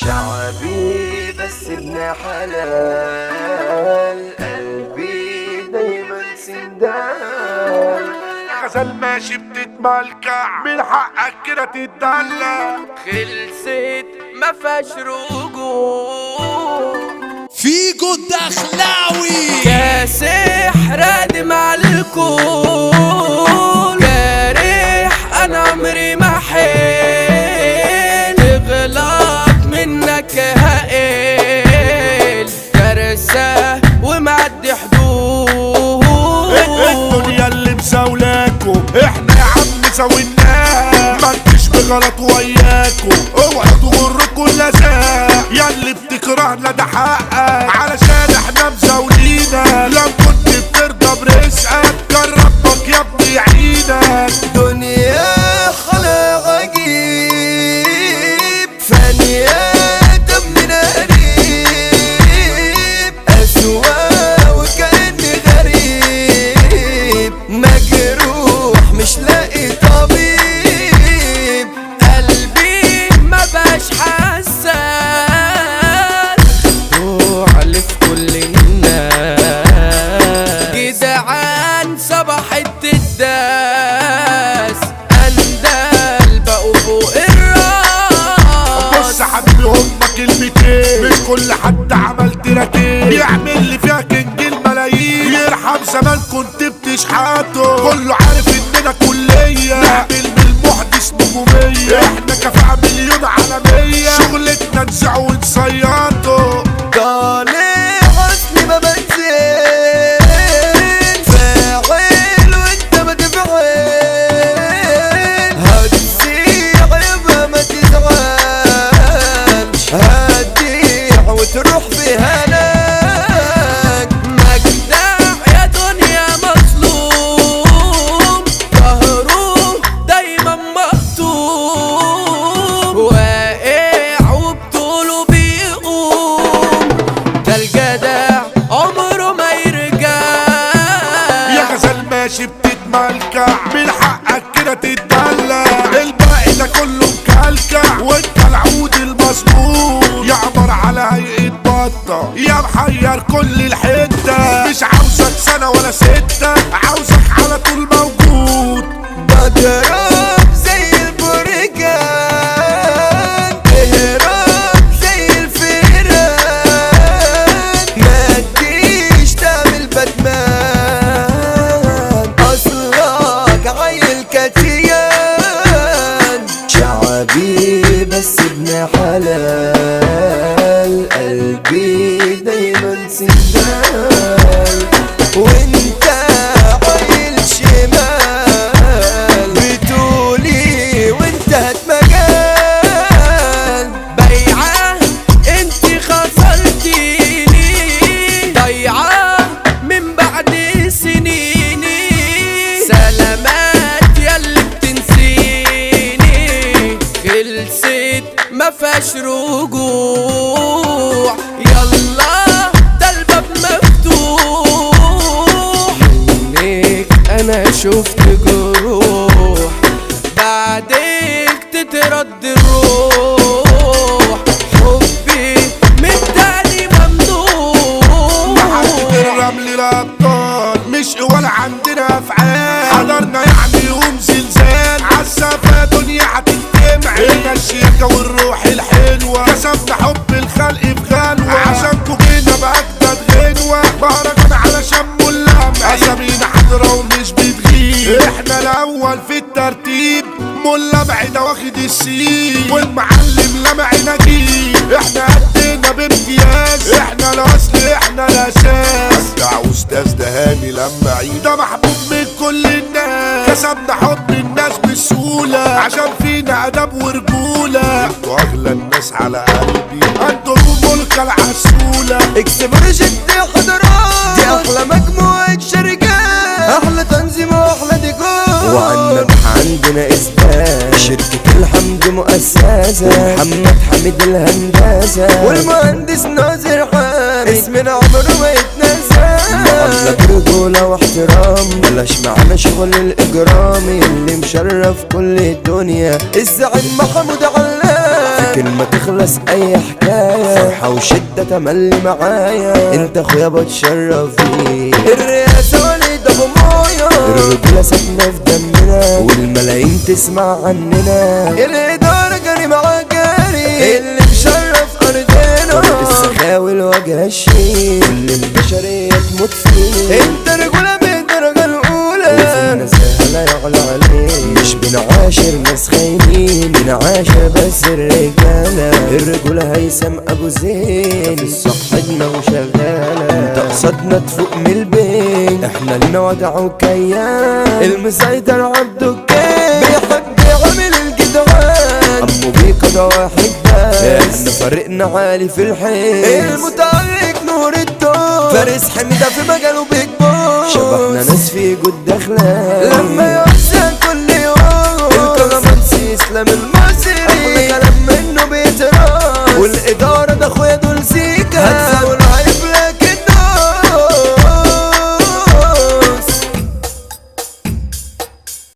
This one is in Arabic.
شعبي بس ابن حلال، قلبي دايما سندال. غزل ماشي بتتملكع من حقك كده تتدلع. خلصت ما فيهاش رجوع. فيجو الدخلاوي كاسح رادم على الكل، جارح انا عمري ما حيل. تغلط منك هقل، كارثة ومعدي حدود. الدنيا اللي مساولاكو احنا يا عم سويناها، مالكش بغلط وياكو اوعى تغركوا اللذاذ. يا اللي بتكرهنا ده حقك علشان احنا مزاولينك. لو كنت بترضى برزقك كان ربك يا ابني يعينك. دنيا خلق عجيب، ثانيات من قريب. أسوأ وكأني غريب، مجروح مش لاقي طبيب. قلبي ما بقاش حساس، وعلى في كل الناس. جدعان صباحت تداس، أندال بقوا فوق الراس. بص يا حبيبي هما كلمتين، مش كل حد عمل تراكين يعمل لي فيها كنج الملايين. يرحم زمان كنت بتشحاته، كله عارف اننا كلية نعمل من المحدث نجومية. احنا كفاءة مليون عالمية، شغلتنا نزع ونصياته. طالع حسني ما بنزل، فاعل وانت ما تفعل. هتسيح يبقى ما تزعلش، هتضيع وتروح في هلاك. مجدع يا دنيا مظلوم، ظهره دايما مقطوم. واقع وبطوله بيقوم، ده الجدع عمره ما يرجع. يا غزال ماشي بتتملكع من حقك كده تتدلع. الباقي ده كله مكلكع وانت العود المظبوط. يا عمر على هيئة بطة يا محير كل الحتة. مش عاوزك سنة ولا ستة، عاوزك على طول موجود. بضرب زي البركان، تهرب زي الفيران. ما تجيش تعمل باتمان، اصلك عيل كتيان. شعبي بس ابن حلال، قلبي دايما سندال. وانت عيل شمال، بتقولي وانت هتمجال. بيعة انت خسرتيني، ضيعة من بعد سنيني. سلامات ياللي بتنسيني، خلصت ما فيهاش رجوع. يلا ده الباب مفتوح، منك انا شفت جروح. بعدك تترد الروح، حبي من تاني ممنوع. محطة الرمل الأبطال مش ولا عندنا أفعال. حضرنا يعني يوم زلزال، عالسفة دنيا هتتجمع. هنا الشياكة والروح الحلوة، كسبنا حب الخلق في غلوة. عشانكوا جينا بأجدد غنوة، مهرجان على شم اللمع. أسامينا حضرة ومش بتغيب، احنا الأول في الترتيب. ملا بعيدة واخد السيب، والمعلم لمع نجيب. احنا قدنا بامتياز، احنا الأصل احنا الأساس. أجدع أستاذ دهاني لما عيد، ده محبوب من كل الناس. كسبنا حب الناس بسهولة، عشان فينا أدب ورجولة. انتوا أغلى الناس على قلبي، انتوا ملك العسولة. اكسبرجت حضرات، دي أحلى مجموعة شركات، أحلى تنظيم وأحلى ديكور. وعنا عندنا إثبات، شركة الحمد مؤسسة. محمد حميد الهندسة، والمهندس ناصر حامد، اسمنا عمره ما يتنسى. معاملة برجولة واحترام، بلاش معانا شغل الإجرامي. اللي مشرف كل الدنيا الزعيم محمود علام. كلمة تخلص اي حكاية، فرحة وشدة تملي معايا، انت اخويا بتشرف بيك. الرئاسة وليد ابو مويا، الرجولة ساكنة في دمنا والملايين تسمع عننا، الادارة جري مع جاري اللي مشرف ارضنا، طريق السخاوي الوجه الشيك كل البشرية تموت فيه، انت رجولة بالدرجة الاولى وفي النزاهة لا يعلى عليك، مش بنعاشر ناس خاينين بنعاشر بس الرجالة، الرجولة هيثم ابو زين في الصح دماغه شغالة، انت قصدنا تفوق من البين احنا لنا وضع وكيان، المسيطر عبده الكين بيحب عامل الجدعان، امه بيك ده واحد بس احنا فريقنا عالي في الحيل، المتعلق نور الدور فارس حميدة في مجاله بيك بوس، شبهنا ناس في جود اخلاق لما يحسن كل يوم، الكلامانسي اسلام المصري احلى كلام منه بيتراب،